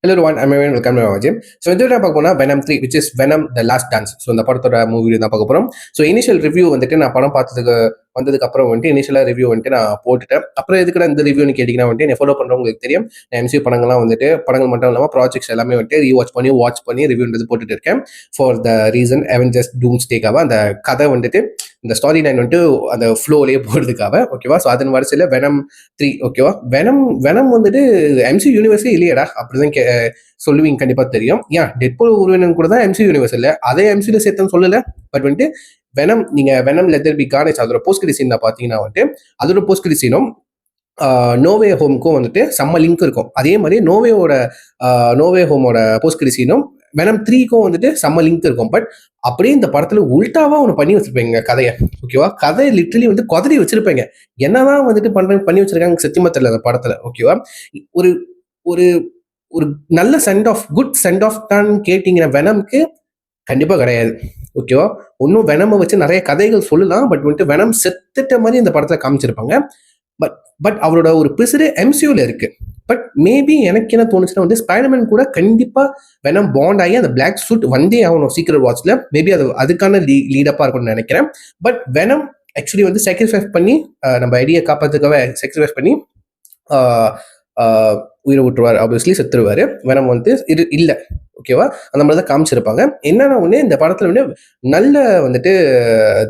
Hello everyone, I'm Evan. Welcome to our gym. So இந்த video பார்க்க போனா Venom 3 which is Venom the Last Dance. So இந்த படத்தோட movie தான் பார்க்க போறோம். ஸோ இனிஷியல் ரிவ்யூ வந்துட்டு நான் படம் பார்த்ததுக்கு வந்ததுக்கு அப்புறம் வந்துட்டு இனிஷியலாக ரிவ்யூ வந்துட்டு நான் போட்டுட்டேன். அப்புறம் எதுக்கு இந்த ரிவ்யூன்னு கேட்டிங்கன்னா வந்துட்டு என்னை ஃபாலோ பண்ணுறவங்களுக்கு தெரியும். நான் எம்சியூ படங்கள்லாம் வந்துட்டு படங்கள் மட்டும் இல்லாமல் ப்ராஜெக்ட்ஸ் எல்லாமே வந்துட்டு வாட்ச் பண்ணி ரிவ்யூன்றது போட்டுட்டு இருக்கேன். ஃபார் த ரீசன் அவெஞ்சர்ஸ் டூம்ஸ்டேக்காக அந்த கதை வந்துட்டு இந்த ஸ்டாரி லைன் வந்துட்டு அந்த ஃப்ளோலேயே போகிறதுக்காக ஓகேவா. ஸோ அதன் வரிசையில் வெனம் 3 ஓகேவா. வெனம் வந்துட்டு எம்சி யூனிவர்ஸே இல்லையடா அப்படிதான் சொல்லுவீங்க, கண்டிப்பா தெரியும். டெட்பூல் உருவினன் கூட தான் எம்சி யூனிவர்ஸ் இல்ல, அதே எம்சில சேர்த்துன்னு சொல்லல. பட் வந்துட்டு வெனம், நீங்க வெனம் லெதர் பி கார்னேஜ் அதோட போஸ்ட் கிரெடிட் சீன் பாத்தீங்கன்னா வந்துட்டு அதோட போஸ்ட் கிரெடிட் சீனும் நோவே ஹோமுக்கும் வந்துட்டு செம்ம லிங்க் இருக்கும். அதே மாதிரி நோவே ஹோமோட போஸ்ட் கிரெடிட் சீனும் வெனம் 3க்கும் வந்துட்டு செம்ம லிங்க் இருக்கும். பட் அப்படியே இந்த படத்துல உல்டாவா ஒன்று பண்ணி வச்சிருப்பீங்க கதையை, ஓகேவா. கதை லிட்டரலி வந்து கொதறி வச்சிருப்பீங்க. என்னதான் வந்துட்டு பண்ணி வச்சிருக்காங்க சத்தியமா தெரியல அந்த படத்துல, ஓகேவா. ஒரு ஒரு ஒரு நல்ல குட் சென்ட் ஆஃப் தான் கேட்டீங்கன்னா வெனம்க்கு கண்டிப்பா கிடையாது, ஓகேவா. இன்னும் வெனமை வச்சு நிறைய கதைகள் சொல்லலாம். பட் வந்துட்டு வெனம் செத்துட்ட மாதிரி இந்த படத்துல காமிச்சிருப்பாங்க. பட் அவரோட ஒரு பிசிறு எம்சியூல இருக்கு. பட் மேபி எனக்கு என்ன தோணுச்சுன்னா வந்து ஸ்பைடர்மேன் கூட கண்டிப்பா வெனம் பாண்ட் ஆகி அந்த பிளாக் சூட் வந்தே ஆகணும் சீக்ரெட் வாட்ச்ல. மேபி அதுக்கான லீடப்பா இருக்கும்னு நினைக்கிறேன். பட் வெனம் ஆக்சுவலி வந்து சாக்ரிஃபைஸ் பண்ணி நம்ம ஐடியா காப்பாத்துக்காக சாக்ரிஃபைஸ் பண்ணி உயிரை விட்டுருவார், ஆப்வியஸ்லி செத்துருவாரு. வெனம் வந்து இல்லை, ஓகேவா. அந்த மாதிரி தான் காமிச்சிருப்பாங்க. என்னன்னா ஒண்ணு இந்த படத்துல வந்து நல்ல வந்துட்டு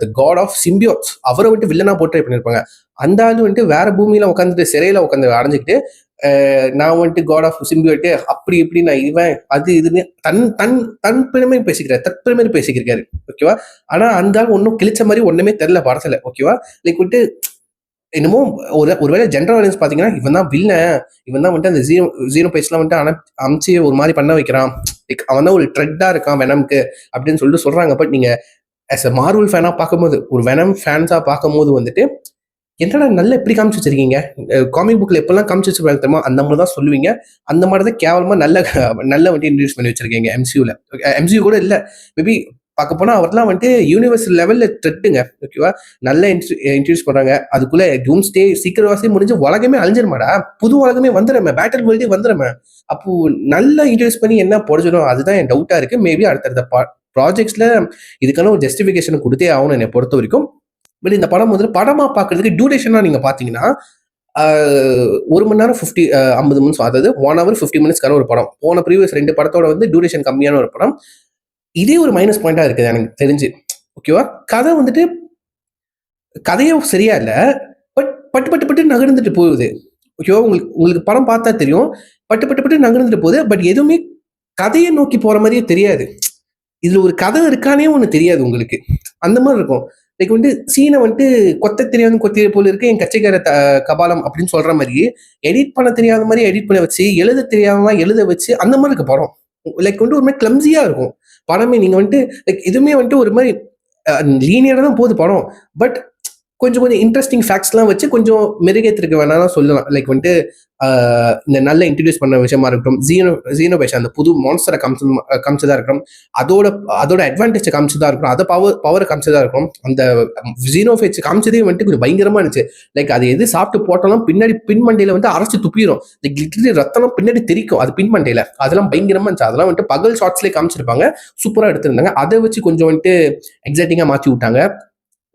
தி காட் ஆஃப் சிம்பியோட்ஸ் அவரை விட்டு வில்லனா போர்ட்ரே பண்ணியிருப்பாங்க. அந்த ஆளு வந்துட்டு வேற பூமியில உட்காந்துட்டு சிறையில உட்காந்து அடைஞ்சுக்கிட்டு நான் வந்துட்டு காட் ஆஃப் சிம்பியோட்டு அப்படி இப்படி நான் இவன் அது இதுன்னு தன் தன் தன் பெருமை பேசிக்கிறார், தற்பெருமை பேசிக்கிறாரு, ஓகேவா. ஆனா அந்த ஆள் ஒன்றும் கிழிச்ச மாதிரி ஒண்ணுமே தெரியல படத்துல, ஓகேவா. லைக் வந்துட்டு என்னமோ ஒருவேளை ஜென்ரல் ஆடியன்ஸ் பாத்தீங்கன்னா இவன் தான் வில்லன், இவன் தான் வந்துட்டு அந்த ஜீரோ பேஜ்லாம் வந்துட்டு அமிச்சு ஒரு மாதிரி பண்ண வைக்கிறான், அவன் தான் ஒரு ட்ரெட்டா இருக்கான் வெனம்க்கு அப்படின்னு சொல்லிட்டு சொல்றாங்க. பட் நீங்க ஆஸ் அ மார்வல் ஃபேனா பார்க்கும்போது, ஒரு வெனம் ஃபேன்ஸா பார்க்கும்போது வந்துட்டு என்னடா நல்லா எப்படி காமிச்சு வச்சிருக்கீங்க, காமிக் புக்ல எப்பெல்லாம் காமிச்சு வச்சிருப்பாங்க தெரியுமா, அந்த மாதிரி தான் சொல்லுவீங்க. அந்த மாதிரி தான் கேவலமா நல்ல வந்துட்டு இன்ட்ரடியூஸ் பண்ணி வச்சிருக்கீங்க எம்சியூல. எம்சியூ கூட இல்ல, மேபி பார்க்க போனா அவர்லாம் வந்துட்டு யூனிவர்ஸ் லெவல்ல த்ரெட்டுங்க, ஓகேவா. நல்ல இன்ட்ரடியூஸ் பண்றாங்க. அதுக்குள்ள டூம்ஸ்டே சீக்கிரம் வாசி முடிஞ்சு உலகமே அழிஞ்சிருமாடா, புது உலகமே வந்துடுமே, பேட்டல் வேர்ல்டே வந்துடுமே. அப்போ நல்லா இன்ட்ரடியூஸ் பண்ணி என்ன போடணும், அதுதான் என் டவுட்டா இருக்கு. மேபி அடுத்த ப்ராஜெக்ட்ஸ்ல இதுக்கான ஒரு ஜஸ்டிபிகேஷன் கொடுத்தே ஆகணும் என்னை பொறுத்த வரைக்கும். பட் இந்த படம் வந்து படமா பார்க்கறதுக்கு டியூரேஷனா நீங்க பாத்தீங்கன்னா 1 மணி நேரம் 50 மினிட்ஸ், அதாவது 1 hour 50 minutes ஒரு படம். போன ப்ரீவியஸ் 2 படத்தோட வந்து டியூரேஷன் கம்மியான ஒரு படம். இதே ஒரு மைனஸ் பாயிண்டா இருக்குது எனக்கு தெரிஞ்சு, ஓகேவா. கதை வந்துட்டு கதையும் சரியா இல்ல. பட் பட்டு பட்டு பட்டு நகர்ந்துட்டு போகுது, ஓகேவா. உங்களுக்கு படம் பார்த்தா தெரியும், பட்டு பட்டு பட்டு நகர்ந்துட்டு போகுது. பட் எதுவுமே கதையை நோக்கி போற மாதிரியே தெரியாது. இதுல ஒரு கதை இருக்கானே ஒண்ணு தெரியாது உங்களுக்கு, அந்த மாதிரி இருக்கும். லைக் வந்துட்டு சீனை வந்துட்டு கொத்த தெரியாத கொத்திய போல இருக்கு என் கச்சைக்கார கபாலம் அப்படின்னு சொல்ற மாதிரி எடிட் பண்ண தெரியாத மாதிரி எடிட் பண்ண வச்சு, எழுத தெரியாம எழுத வச்சு அந்த மாதிரி இருக்கு படம். லைக் வந்து ஒரு மாதிரி கிளம்சியா இருக்கும் படமே. நீங்க வந்துட்டு லைக் எதுவுமே வந்துட்டு ஒரு மாதிரி லீனியரா தான் போகுது படம். பட் கொஞ்சம் இன்ட்ரெஸ்டிங் ஃபேக்ட்ஸ்லாம் வச்சு கொஞ்சம் மெருகேற்றிருக்க வேணாலும் சொல்லலாம். லைக் வந்துட்டு இந்த நல்ல இன்ட்ரடியூஸ் பண்ண விஷயமா இருக்கட்டும், ஜீனோபேஷன் அந்த புது மான்ஸ்டரை காமிச்சதா இருக்கட்டும், அதோட அட்வான்டேஜ் காமிச்சதா இருக்கட்டும், அதை பவர் காமிச்சதா இருக்கும். அந்த ஜீனோபேஜ் காமிச்சதே வந்துட்டு கொஞ்சம் பயங்கரமா இருந்துச்சு. லைக் அது எது சாப்பிட்டு போட்டாலும் பின்னாடி பின் மண்டையில வந்து அரைச்சு துப்பிடும். லைக் லிட்டரலி ரத்தம் பின்னாடி தெரிக்கும் அது பின் மண்டையில. அதெல்லாம் பயங்கரமா இருந்துச்சு. அதெல்லாம் வந்துட்டு பகல் ஷார்ட்ஸ்லேயே காமிச்சிருப்பாங்க, சூப்பரா எடுத்திருந்தாங்க. அதை வச்சு கொஞ்சம் வந்துட்டு எக்ஸைட்டிங்கா மாற்றி விட்டாங்க.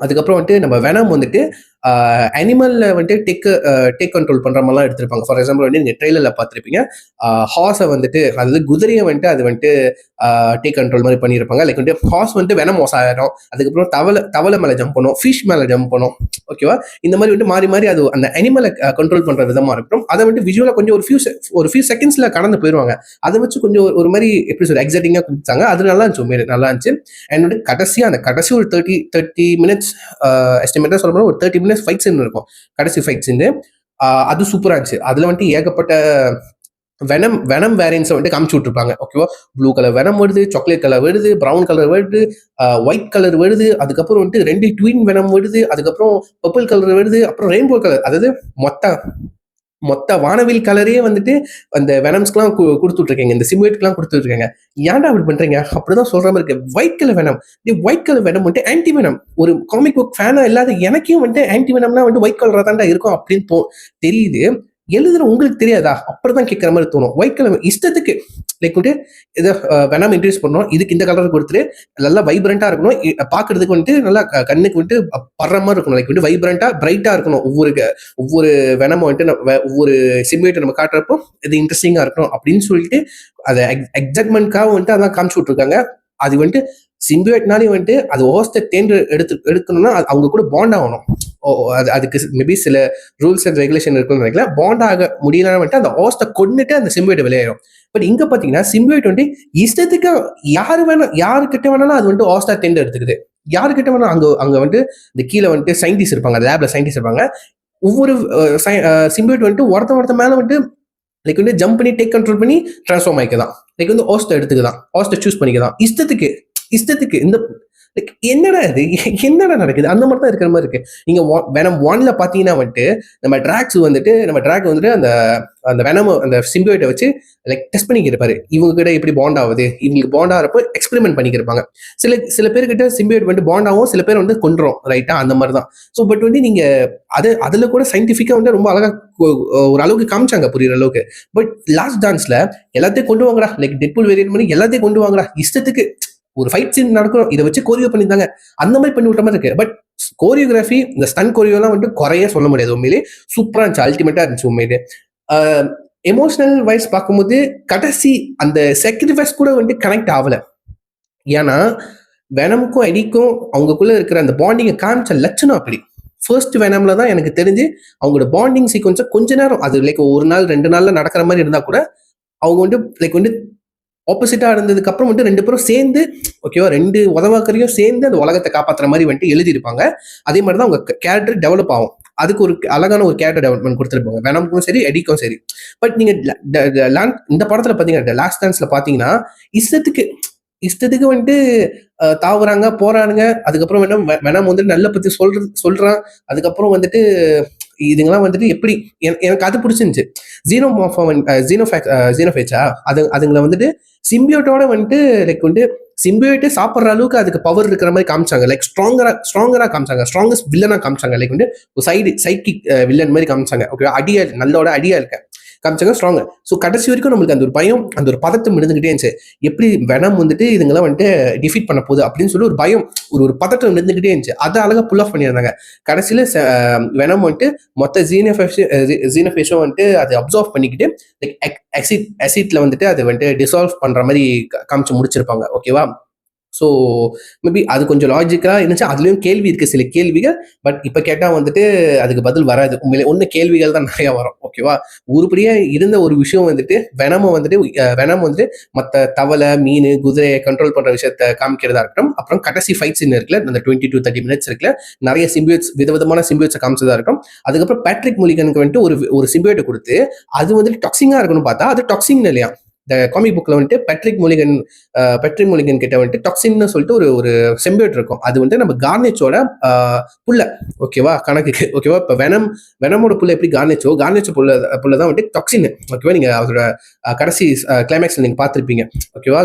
அதுக்கப்புறம் வந்துட்டு நம்ம வெனம் வந்துட்டு அனிமல்ல வந்துட்டு டேக் கண்ட்ரோல் பண்ற மாதிரிலாம் எடுத்திருப்பாங்க. ஃபார் எக்ஸாம்பிள் வந்து நீங்க ட்ரெயிலர்ல பார்த்துருப்பீங்க, ஹார்ஸை வந்துட்டு, அதாவது குதிரையை வந்துட்டு அது வந்துட்டு டேக் கண்ட்ரோல் மாதிரி பண்ணியிருப்பாங்க. லைக் வந்துட்டு ஹார்ஸ் வந்துட்டு வெனம் மோசம் ஆயிடும். அதுக்கப்புறம் தவளை மேலே ஜம்ப் பண்ணும், ஃபிஷ் மேலே ஜம்ப் பண்ணும், ஓகேவா. இந்த மாதிரி வந்துட்டு மாறி மாறி அது அந்த அனிமலை கண்ட்ரோல் பண்ற விதமா இருக்கட்டும். அதை வந்துட்டு விஜுவலா கொஞ்சம் ஒரு ஃபியூ செகண்ட்ஸ்ல கடந்து போயிடுவாங்க. அதை வச்சு கொஞ்சம் ஒரு மாதிரி எப்படி சொல்ற எக்ஸைட்டிங்கா கொடுத்தாங்க. அது நல்லா இருந்துச்சு, நல்லா இருந்துச்சு. அண்ட் வந்து கடைசி ஒரு 30 minutes எஸ்டிமேட்டா சொல்ல போனா ஒரு 30 minutes ஃபைட் சீன் இருக்கும், கடைசி ஃபைட் சீன். அது சூப்பரா இருந்துச்சு. அதுல வந்துட்டு ஏகப்பட்ட வெனம் வேரியன்ஸ் வந்துட்டு காமிச்சு விட்டுருப்பாங்க, ஓகேவா. ப்ளூ கலர் வெனம் வருது, சாக்லேட் கலர் வருது, ப்ரௌன் கலர் வருது, ஒயிட் கலர் வருது, அதுக்கப்புறம் வந்துட்டு 2 ட்வின் வெனம் வருது, அதுக்கப்புறம் பர்பிள் கலர் வருது, அப்புறம் ரெயின்போ கலர், அதாவது மொத்த வானவில் கலரே வந்துட்டு அந்த வெனம்ஸ்க்குலாம் கொடுத்துட்ருக்கீங்க, இந்த சிமுவேட்க்குலாம் கொடுத்துட்ருக்காங்க. ஏன்டா அப்படி பண்றீங்க அப்படிதான் சொல்ற மாதிரி இருக்கு. White colour venom, white colour venom வந்துட்டு ஆன்டி வெனம். ஒரு காமிக் புக் ஃபேனா இல்லாத எனக்கே வந்துட்டு ஆன்டி வெனம்னா வந்து ஒயிட் கலரா தான்டா இருக்கும் அப்படின்னு தெரியுது. எழுதுற உங்களுக்கு தெரியாதா அப்படிதான் கேட்கற மாதிரி தோணும். ஒயிட் கலர் இஷ்டத்துக்கு லைக் வந்துட்டு இதை வேணாம இன்ட்ரடியூஸ் பண்ணோம், இதுக்கு இந்த கலர் கொடுத்துட்டு நல்லா வைப்ரண்டா இருக்கணும், பாக்குறதுக்கு வந்துட்டு நல்லா கண்ணுக்கு வந்துட்டு படுற மாதிரி இருக்கணும், லைக் வந்துட்டு வைப்ரண்டா பிரைட்டா இருக்கணும். ஒவ்வொரு வெனமும் வந்துட்டு ஒவ்வொரு சிம்பியேட்டை நம்ம காட்டுறப்போ இது இன்ட்ரெஸ்டிங்கா இருக்கணும் அப்படின்னு சொல்லிட்டு அதை எக்ஸைட்மெண்ட்காக வந்துட்டு அதான் காமிச்சு விட்டுருக்காங்க. அது வந்துட்டு சிம்பியேட்னாலே வந்துட்டு அது ஹோஸ்டை தேர்ந்து எடுக்கணும்னா அவங்க கூட பாண்ட் ஆகணும். அதுக்கு மேபி சில ரூல்ஸ் அண்ட் ரெகுலேஷன் இருக்குன்னு நினைக்கல. பாண்ட் ஆக முடியலன்னு வந்துட்டு அந்த ஹோஸ்டை கொண்டுட்டு அந்த சிம்பியேட் விளையாடும். பட் இங்க பாத்தீங்கன்னா சிம்பியேட் வந்துட்டு இஷ்டத்துக்கு யாருக்கிட்ட வேணாலும் அது வந்துட்டு ஹோஸ்டா தேர்ந்து எடுத்துக்குது. யாருக்கிட்ட வேணாலும் அங்க வந்துட்டு இந்த கீழே வந்துட்டு சயின்டிஸ்ட் இருப்பாங்க, லேப்ல சயின்டிஸ்ட் இருப்பாங்க. ஒவ்வொரு சிம்பியேட் வந்துட்டு ஒருத்த மேல வந்துட்டு லைக் வந்து ஜம்ப் பண்ணி டேக் கண்ட்ரோல் பண்ணி ட்ரான்ஸ்ஃபார்ம் ஆகிக்கலாம். லைக் வந்து ஹோஸ்ட்டை எடுத்துக்கலாம், ஹோஸ்ட்டை சூஸ் பண்ணிக்கலாம் இஷ்டத்துக்கு இந்த லைக் என்னடா நடக்குது அந்த மாதிரி தான் இருக்கிற மாதிரி இருக்கு. நீங்க வெனம் 1ல பாத்தீங்கன்னா வந்துட்டு நம்ம ட்ராக் வந்துட்டு அந்த அந்த வெனம் அந்த சிம்பியோட்டை வச்சு லைக் டெஸ்ட் பண்ணிக்கிருப்பாரு. இவங்க கிட்ட எப்படி பாண்ட் ஆகுது, இவங்களுக்கு பாண்ட் ஆகிறப்போ எக்ஸ்பெரிமெண்ட் பண்ணிக்கிருப்பாங்க. சில பேர்கிட்ட சிம்பியோட் வந்து பாண்ட் ஆகும், சில பேர் வந்து கொண்டுரும், ரைட்டா? அந்த மாதிரி தான். ஸோ பட் வந்து நீங்க அதுல கூட சயின்டிஃபிக்கா வந்து ரொம்ப அழகா ஒரு அளவுக்கு காமிச்சாங்க, புரியுற அளவுக்கு. பட் லாஸ்ட் டான்ஸ்ல எல்லாத்தையும் கொண்டு வாங்கடா, லைக் டெட்பூல் வேரியன்ட் பண்ணி எல்லாத்தையும் கொண்டு வாங்கடா, இஷ்டத்துக்கு ஒரு ஃபைட் சீன் நடக்கும், இதை வச்சு கோரியோ பண்ணியிருந்தாங்க, அந்த மாதிரி பண்ணி விட்ட மாதிரி இருக்கு. பட் கோரியோகிராஃபி, இந்த ஸ்டன் கோரியோலாம் வந்துட்டு குறைய சொல்ல முடியாது. உண்மையிலே சூப்பரா இருந்துச்சு, அல்டிமேட்டா இருந்துச்சு உண்மையிலே. எமோஷனல் வைஸ் பார்க்கும்போது கடைசி அந்த சாக்ரிஃபைஸ் கூட வந்துட்டு கனெக்ட் ஆகல. ஏன்னா வெனமுக்கும் எடிக்கும் அவங்களுக்குள்ள இருக்கிற அந்த பாண்டிங்கை காமிச்ச லட்சணம் அப்படி. ஃபர்ஸ்ட் வெனம்ல தான் எனக்கு தெரிஞ்சு அவங்களோட பாண்டிங் சீக்வன்ஸை கொஞ்ச நேரம், அது லைக் ஒரு நாள் 2 நாள்ல நடக்கிற மாதிரி இருந்தா கூட அவங்க வந்து லைக் வந்து ஆப்போசிட்டா இருந்ததுக்கு அப்புறம் வந்துட்டு 2 பேரும் சேர்ந்து, ஓகேவா, 2 உதவாக்கரையும் சேர்ந்து அந்த உலகத்தை காப்பாற்றுற மாதிரி வந்துட்டு எழுதியிருப்பாங்க. அதே மாதிரி தான் அவங்க கேரக்டர் டெவலப் ஆகும். அதுக்கு ஒரு அழகான ஒரு கேரக்டர் டெவலப்மெண்ட் கொடுத்துருப்பாங்க, வெனமுக்கும் சரி எடிக்கும் சரி. பட் நீங்க இந்த படத்துல பாத்தீங்கன்னா லாஸ்ட் டான்ஸ்ல பாத்தீங்கன்னா இஷ்டத்துக்கு வந்துட்டு தாவுறாங்க, போறானுங்க. அதுக்கப்புறம் வெனம் வந்துட்டு நல்ல பத்தி சொல்றான். அதுக்கப்புறம் வந்துட்டு இதுங்கெல்லாம் வந்துட்டு எப்படி எனக்கு அது பிடிச்சிருந்துச்சு. ஜீனோஃபேச்சா அதுங்களை வந்துட்டு சிம்பியோட்டோட வந்துட்டு லைக் வந்துட்டு சிம்பியோட்டே சாப்பிட்ற அளவுக்கு அதுக்கு பவர் இருக்கிற மாதிரி காமிச்சாங்க. லைக் ஸ்ட்ராங்கரா காமிச்சாங்க, ஸ்ட்ராங்கஸ்ட் வில்லனா காமிச்சாங்க. லைக் வந்து ஒரு சைக்கிக் வில்லன் மாதிரி காமிச்சாங்க. ஓகே, நல்லோட அடியா இருக்க காமிச்சாங்க, ஸ்ட்ராங். ஸோ கடைசி வரைக்கும் நம்மளுக்கு அந்த ஒரு பயம், அந்த ஒரு பதட்டம் இருந்துகிட்டே இருந்துச்சு. எப்படி வெனம் வந்துட்டு இதுங்கெல்லாம் வந்துட்டு டிஃபீட் பண்ண போகுது அப்படின்னு சொல்லி ஒரு பயம், ஒரு பதட்டம் இருந்துகிட்டே இருந்துச்சு. அதை அழகா புல் ஆஃப் பண்ணியிருந்தாங்க. கடைசியில வெனம் வந்துட்டு மொத்த ஜீனோஃபேஷும் வந்துட்டு அதை அப்சர்வ் பண்ணிக்கிட்டு லைக் அசிட்ல வந்துட்டு அதை வந்துட்டு டிசால்வ் பண்ற மாதிரி காமிச்சு முடிச்சிருப்பாங்க. ஓகேவா? ஸோ மேபி அது கொஞ்சம் லாஜிக்கலாக இருந்துச்சு. அதுலேயும் கேள்வி இருக்குது, சில கேள்விகள். பட் இப்போ கேட்டால் வந்துட்டு அதுக்கு பதில் வராது. உண்மையிலே ஒன்று கேள்விகள் தான் நிறையா வரும். ஓகேவா? உருப்படியாக இருந்த ஒரு விஷயம் வந்துட்டு வெனம் வந்துட்டு மற்ற தவளை, மீன், குதிரையை கண்ட்ரோல் பண்ணுற விஷயத்த காமிக்கிறதா இருக்கட்டும். அப்புறம் கடைசி ஃபைட் சீன் இருக்குல்ல, அந்த 20 to 30 minutes இருக்குல்ல, நிறைய சிம்பியோட்ஸ், விதவிதமான சிம்பியோட்ஸை காமிச்சதா இருக்கட்டும். அதுக்கப்புறம் பேட்ரிக் முலிகனுக்கு வந்துட்டு ஒரு சிம்பியோட்டை கொடுத்து அது வந்துட்டு டாக்ஸிங்காக இருக்கணும்னு பார்த்தா அது டாக்ஸிங் இல்லையா. இந்த காமிக் புக்ல வந்துட்டு பேட்ரிக் முலிகன் கிட்ட வந்துட்டு டாக்ஸின்னு சொல்லிட்டு ஒரு சிம்பியோட் இருக்கும். அது வந்துட்டு நம்ம கார்னேச்சோட புள்ள, ஓகேவா, கணக்குக்கு. ஓகேவா? இப்போ வெனமோட புள்ள எப்படி கார்னேச்சோ புள்ள தான் வந்துட்டு டாக்ஸின். ஓகேவா? நீங்க அதோட கடைசி கிளைமேக்ஸ்ல நீங்க பார்த்துருப்பீங்க. ஓகேவா?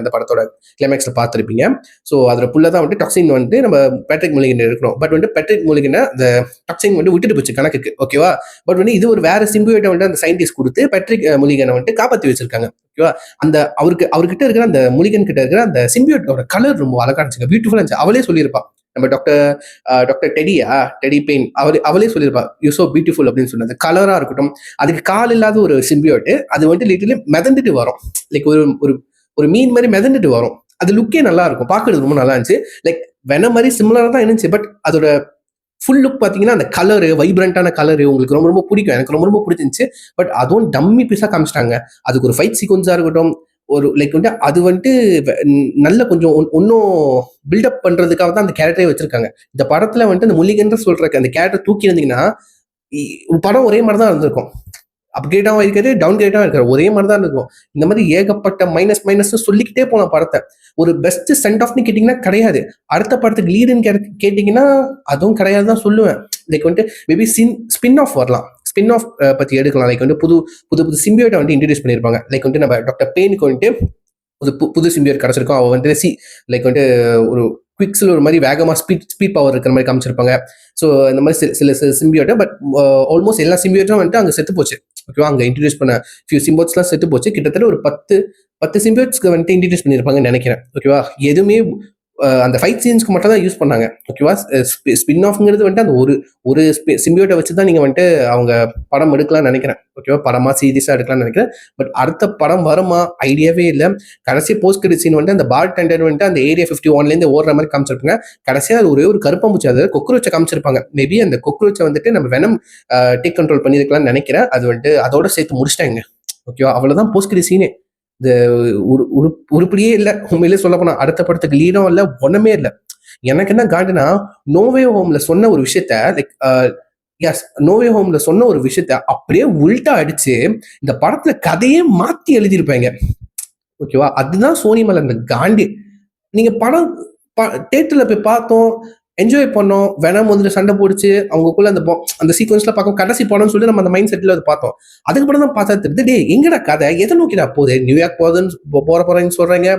அந்த படத்தோட கிளைமேக்ஸ்ல பார்த்துருப்பீங்க. ஸோ அதோட புள்ள தான் வந்துட்டு டாக்ஸின் வந்துட்டு நம்ம பேட்ரிக் முலிகன் இருக்கிறோம். பட் வந்துட்டு பேட்ரிக் முலிகனை அந்த டாக்ஸின் வந்து விட்டுட்டு போச்சு கணக்குக்கு. ஓகேவா? பட் வந்து இது ஒரு வேற சிம்பியோட்டை வந்துட்டு அந்த சயின்டிஸ்ட் கொடுத்து பேட்ரிக் முலிகனை வந்துட்டு காப்பாற்றி வச்சிருக்காங்க. ஓகேவா? அந்த அவர்கிட்ட இருக்கிற அந்த முலிகன் கிட்ட இருக்கிற அந்த சிம்பியோட்டோட கலர் ரொம்ப அழகா இருந்துச்சு, பியூட்டிஃபுல்லா இருந்துச்சு. அவளே சொல்லியிருப்பா, நம்ம டாக்டர் டெடி பெயின், அவளே சொல்லியிருப்பா, யூ சோ பியூட்டிஃபுல் அப்படின்னு சொன்னது. கலரா இருக்கட்டும், அதுக்கு கால் இல்லாத ஒரு சிம்பியோட்டு, அது வந்துட்டு லிட்டரலி மிதந்துட்டு வரும். லைக் ஒரு மீன் மாதிரி மிதந்துட்டு வரும். அது லுக்கே நல்லா இருக்கும், பார்க்கறது ரொம்ப நல்லா இருந்துச்சு. லைக் வெனம் மாதிரி சிமிலரா தான் இருந்துச்சு. பட் அதோட ஃபுல் லுக் பார்த்தீங்கன்னா அந்த கலரு, வைப்ரண்டான கலரு உங்களுக்கு ரொம்ப ரொம்ப பிடிக்கும். எனக்கு ரொம்ப ரொம்ப பிடிச்சிருந்துச்சு. பட் அதுவும் டம்மி பீஸாக காமிச்சிட்டாங்க. அதுக்கு ஒரு ஃபைட் சீக்வன்ஸாக இருக்கட்டும், ஒரு லைக் வந்துட்டு அது வந்துட்டு நல்ல கொஞ்சம் இன்னும் பில்டப் பண்ணுறதுக்காக தான் அந்த கேரக்டரே வச்சிருக்காங்க. இந்த படத்தில் வந்துட்டு அந்த முலிகன்ற சொல்கிற அந்த கேரக்டர் தூக்கி இருந்தீங்கன்னா படம் ஒரே மாதிரி தான் இருந்திருக்கும். அப்கிரேடாகவும் இருக்காது, டவுன் கிரேடாகவும் இருக்காது, ஒரே மாதிரி தான் இருக்கும். இந்த மாதிரி ஏகப்பட்ட மைனஸ் சொல்லிக்கிட்டே போன படத்தை. ஒரு பெஸ்ட் சென்ட் ஆஃப்னு கேட்டிங்கன்னா கிடையாது. அடுத்த படத்துக்கு லீடுன்னு கேட்டிங்கன்னா அதுவும் கிடையாது தான் சொல்லுவேன். லைக் வந்துட்டு மேபி ஸ்பின் ஆஃப் வரலாம், ஸ்பின் ஆஃப் பற்றி எடுக்கலாம். லைக் வந்து புது சிம்பியோட்டை வந்து இன்ட்ரடியூஸ் பண்ணியிருப்பாங்க. லைக் வந்துட்டு நம்ம டாக்டர் பெயினுக்கு வந்துட்டு புது சிம்பியோட் கிடச்சிருக்கோம். அவள் வந்துட்டு லைக் வந்துட்டு குவிக்ஸில் ஒரு மாதிரி வேகமாக ஸ்பீட் பவர் இருக்கிற மாதிரி காமிச்சிருப்பாங்க. ஸோ இந்த மாதிரி சில சிம்பியோட்டை, பட் ஆல்மோஸ்ட் எல்லா சிம்பியோட்டும் வந்துட்டு அங்கே செத்து போச்சு. ஓகேவா, அங்கே இன்ட்ரடியூஸ் பண்ண ஃபியூ சிம்போட்ஸ்லாம் செத்து போச்சு. கிட்டத்தட்ட ஒரு 10 சிம்பியோட்ஸ்க்கு வந்துட்டு இன்ட்ரடியூஸ் பண்ணியிருப்பாங்கன்னு நினைக்கிறேன். ஓகேவா, எதுவுமே அந்த ஃபைட் சீன்ஸ்க்கு மட்டும் தான் யூஸ் பண்ணாங்க. ஓகேவா, ஸ்பின் ஆஃப்ங்கிறது வந்துட்டு அந்த ஒரு சிம்பியோட்டை வச்சு தான் நீங்கள் வந்துட்டு அவங்க படம் எடுக்கலாம்னு நினைக்கிறேன். ஓகேவா, படமா சீரியஸாக எடுக்கலாம்னு நினைக்கிறேன். பட் அடுத்த படம் வருமா ஐடியாவே இல்லை. கடைசி போஸ்ட் கிரெடிட் சீன் வந்துட்டு அந்த பார் டெண்டர் வந்துட்டு அந்த ஏரியா 51லேருந்து ஓடுற மாதிரி காமிச்சிருப்பாங்க. கடைசியாக அது ஒரே ஒரு கருப்பாம்பூச்சி, அதாவது கொக்ரோச்சை காமிச்சிருப்பாங்க. மேபி அந்த கொக்ரோச்சை வந்துட்டு நம்ம வெனம் டேக் கண்ட்ரோல் பண்ணியிருக்கலாம்னு நினைக்கிறேன். அது வந்துட்டு அதோட சேர்த்து முடிச்சிட்டாங்க. ஓகேவா, அவ்வளோதான் போஸ்ட் கிரெடிட் சீனே. இந்த உருப்படியே இல்லை உண்மையிலே சொல்ல போனா. அடுத்த படத்துக்கு லீடும் இல்லை, ஒண்ணுமே இல்லை. எனக்கு என்ன காண்டுனா, நோவே ஹோம்ல சொன்ன ஒரு விஷயத்த நோவே ஹோம்ல சொன்ன ஒரு விஷயத்த அப்படியே உல்ட்டா அடிச்சு இந்த படத்துல கதையே மாத்தி எழுதியிருப்பாங்க. ஓகேவா, அதுதான் சோனி மேல இந்த காண்டி. நீங்க படம் தியேட்டர்ல போய் பார்த்தோம், என்ஜாய் பண்ணோம். வெனம் வந்துட்டு சண்டை போடுச்சு, அவங்களுக்குள்ள அந்த சீக்வன்ஸ்ல பார்க்கும் கடைசி படம்னு சொல்லி நம்ம அந்த மைண்ட் செட்ல அதை பார்த்தோம். அதுக்கப்புறம் தான் பார்த்தா தெரியுது, டே எங்கடா கதை எதை நோக்கிடா போகுது? நியூயார்க் போறேன்னு சொல்றாங்க,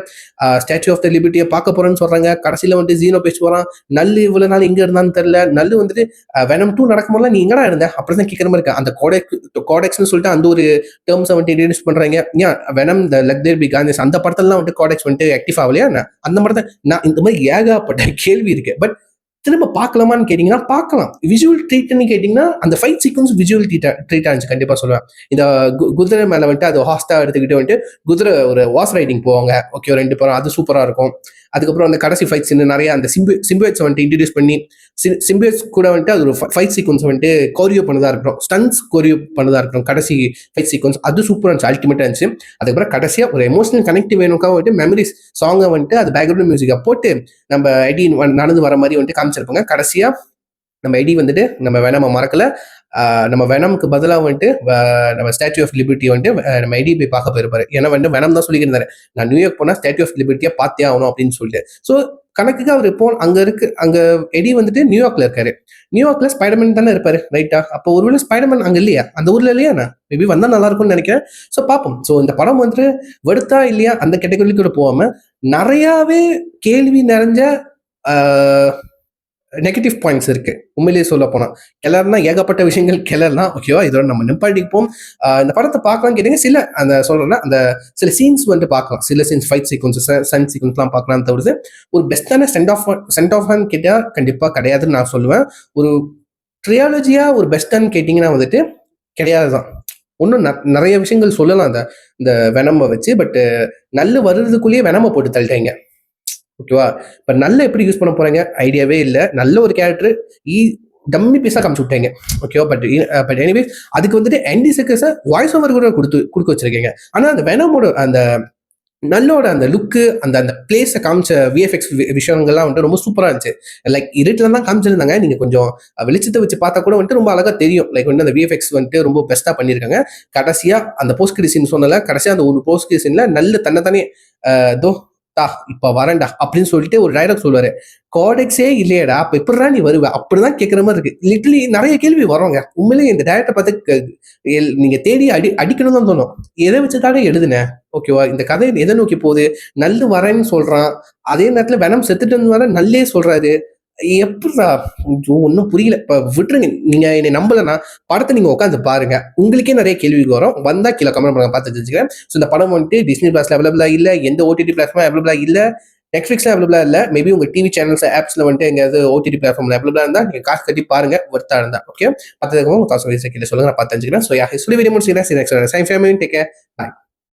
ஸ்டாச்சு ஆஃப் த லிபர்ட்டியை பார்க்க போறேன்னு சொல்றாங்க. கடைசியில வந்துட்டு ஜீனோ பேச்சு போறான், நல்லு இவ்வளவு நாள் எங்க இருந்தான்னு தெரியல. நல்லு வந்துட்டு வெனம் 2 நடக்கும்போது நீ எங்கடா இருந்த அப்படிதான் கேட்கற மாதிரி இருக்கு. அந்த கோடெக்ஸ்னு சொல்லிட்டு அந்த ஒரு டேர்ம்ஸை வந்துட்டு இன்ட்ரடியூஸ் பண்றாங்க. ஏன் venom the let there be carnage அந்த படத்துலலாம் வந்துட்டு கோடெக்ஸ் வந்துட்டு ஆக்டிவ் ஆகலையா? அந்த மாதிரி தான் நான் இந்த மாதிரி ஏகப்பட்ட கேள்வி இருக்கு. பட் திரும்ப பார்க்கலாமான்னு கேட்டீங்கன்னா பார்க்கலாம். விஜுவல் ட்ரீட்னு கேட்டீங்கன்னா அந்த ஃபைட் சீக்வன்ஸ் விஜுவல் ட்ரீட் ஆச்சு கண்டிப்பா சொல்லுவேன். இந்த குதிரை மேல வந்துட்டு அது ஹாஸ்டா எடுத்துக்கிட்டு வந்துட்டு குதிரை ஒரு வாஸ் ரைடிங் போவாங்க. ஓகே, 2 படம் அது சூப்பரா இருக்கும். அதுக்கப்புறம் அந்த கடைசி ஃபைட் சீன் நிறைய அந்த சிம்பியோட்ஸ் வந்துட்டு இன்ட்ரடியூஸ் பண்ணி சிம்பியோட்ஸ் கூட வந்துட்டு அது ஒரு ஃபைட் சீக்வன்ஸ் வந்துட்டு கோரியோ பண்ணதா இருக்கட்டும், ஸ்டன்ஸ் கோரியோ பண்ணதா இருக்கட்டும், கடைசி ஃபைட் சீக்வன்ஸ் அது சூப்பராக இருந்துச்சு, அல்டிமேட்டா இருந்துச்சு. அதுக்கப்புறம் கடைசியா ஒரு எமோஷனல் கனெக்டிவ் வேணுக்காக வந்துட்டு மெமரிஸ் சாங்கை வந்துட்டு அது பேக்ரவுண்ட் மியூசிக்கை போட்டு நம்ம எடி நடந்து வர மாதிரி வந்துட்டு காமிச்சிருப்பாங்க. கடைசியா நம்ம எடி வந்துட்டு நம்ம வெனமை மறக்கல, நம்ம வெனமுக்கு பதிலாக வந்துட்டு நம்ம ஸ்டாச்சு ஆஃப் லிபர்ட்டி வந்துட்டு நம்ம எடி போய் பார்க்க போயிருப்பாரு. ஏன்னா வந்துட்டு வெனம் தான் சொல்லியிருந்தாரு, நான் நியூயார்க் போனால் ஸ்டாச்சு ஆஃப் லிபர்ட்டியை பார்த்தே ஆகணும் அப்படின்னு சொல்லிட்டு. ஸோ கணக்குக்கு அவர் இப்போ அங்க எடி வந்துட்டு நியூயார்க்ல இருக்காரு. நியூயார்க்ல ஸ்பைடர்மேன் தானே இருப்பாரு, ரைட்டா? அப்போ ஒருவேளை ஸ்பைடர்மேன் அங்க இல்லையா, அந்த ஊர்ல இல்லையா? நான் மேபி வந்தா நல்லா இருக்கும்னு நினைக்கிறேன். ஸோ பார்ப்போம். ஸோ இந்த படம் வந்துட்டு வெடுத்தா இல்லையா அந்த கேட்டகரிக்கு கூட போகாம நிறையாவே கேள்வி நிறைஞ்ச நெகட்டிவ் பாயிண்ட்ஸ் இருக்கு. உண்மையிலேயே சொல்ல போனா கிளர்னா ஏகப்பட்ட விஷயங்கள் கிளர்லாம். ஓகேவா, இதோட நம்ம நிப்பாட்டிப்போம். இந்த படத்தை பார்க்கலாம் கேட்டீங்க, சில அந்த சொல்றேன்னா அந்த சில சீன்ஸ் வந்துட்டு பார்க்கலாம், சில சீன்ஸ் ஃபைட் சீக்வன்சஸ் சன் சீக்வன்ஸ்லாம் பார்க்கலாம். தவிர்த்து ஒரு பெஸ்டான சென்ட் ஆஃப் கேட்டா கண்டிப்பா கிடையாதுன்னு நான் சொல்லுவேன். ஒரு ட்ரியாலஜியா ஒரு பெஸ்டான்னு கேட்டீங்கன்னா வந்துட்டு கிடையாது தான். இன்னும் நிறைய விஷயங்கள் சொல்லலாம் இந்த வெனமை வச்சு. பட் நல்ல வருதுக்குள்ளேயே வெனமை போட்டு தள்ளிட்டாங்க. ஓகேவா, இப்ப நல்ல எப்படி யூஸ் பண்ண போறாங்க ஐடியாவே இல்லை. நல்ல ஒரு கேரக்டர் டம்மி பீஸா காமிச்சு விட்டாங்க. ஓகேவா, பட் எனிவேஸ் அதுக்கு வந்துட்டு ஆண்டி சர்க்கஸை வாய்ஸ் ஓவர் கூட கொடுக்க வச்சிருக்கீங்க. ஆனா அந்த வெனமோட அந்த நல்லோட அந்த லுக்கு அந்த பிளேஸை காமிச்ச விஎஃப்எக்ஸ் விஷயங்கள்லாம் வந்துட்டு ரொம்ப சூப்பராக இருந்துச்சு. லைக் இருட்டில் தான் காமிச்சிருந்தாங்க, நீங்கள் கொஞ்சம் வெளிச்சத்தை வச்சு பார்த்தா கூட வந்துட்டு ரொம்ப அழகாக தெரியும். லைக் வந்து அந்த விஎஃப்எக்ஸ் வந்துட்டு ரொம்ப பெஸ்ட்டாக பண்ணியிருக்காங்க. கடைசியாக அந்த போஸ்ட் கிரெடிட் சீன் சொன்னல, கடைசியாக அந்த ஒரு போஸ்ட் கிரெடிட் சீனில் நல்ல தன்னைத்தானே தோ இப்ப வரண்டா அப்படின்னு சொல்லிட்டு ஒரு டைலாக் சொல்லுவாரு, கோடெக்ஸே இல்லையடா அப்ப எப்படிதான் நீ வருவ அப்படிதான் கேட்கற மாதிரி இருக்கு. லிட்டலி நிறைய கேள்வி வருவாங்க. உண்மையிலேயே இந்த டேரக்டர் பார்த்து நீங்க தேடி அடிக்கணும் தான் தோணும். எதை வச்சுக்காக எழுதுனேன்? ஓகேவா, இந்த கதை எதை நோக்கி போகுது? நல்லு வரேன்னு சொல்றான், அதே நேரத்துல வெனம் செத்துட்டு வர நல்லே சொல்றாரு. எப்படா ஒன்னும் புரியல. இப்ப விட்டுருங்க, நீங்க என்னை நம்பலன்னா படத்தை நீங்க உட்காந்து பாருங்க, உங்களுக்கே நிறைய கேள்வி வரும். வந்தா கீழே கமெண்ட் பண்ணுங்க, பார்த்து தெரிஞ்சுக்கிறேன். ஸோ இந்த படம் வந்துட்டு டிஸ்னி பிளஸ்ல அவைலபிளா இல்ல, எந்த ஓடிடி பிளாட்ஃபார்ம் அவைலபிளா இல்ல, நெட்ஃபிளிக்ஸ்ல அவைலபிளா இல்ல. மேபி உங்க டிவி சேனல்ஸ் ஆப்ஸ்ல வந்துட்டு எங்கேயாவது ஓடிடி பிளாட்ஃபார்ம்ல அவைலபிளா இருந்தா நீங்க காசு கட்டி பாருங்க, ஒர்த்தா இருந்தா. ஓகே, பத்ததுக்கு உங்க காசு சொல்லுங்க, நான் பார்த்து தெரிஞ்சுக்கிறேன். ஸோ யா சொல்லி வெரி மச். சைன் ஃபேமிலி டேக் கேர், பாய்.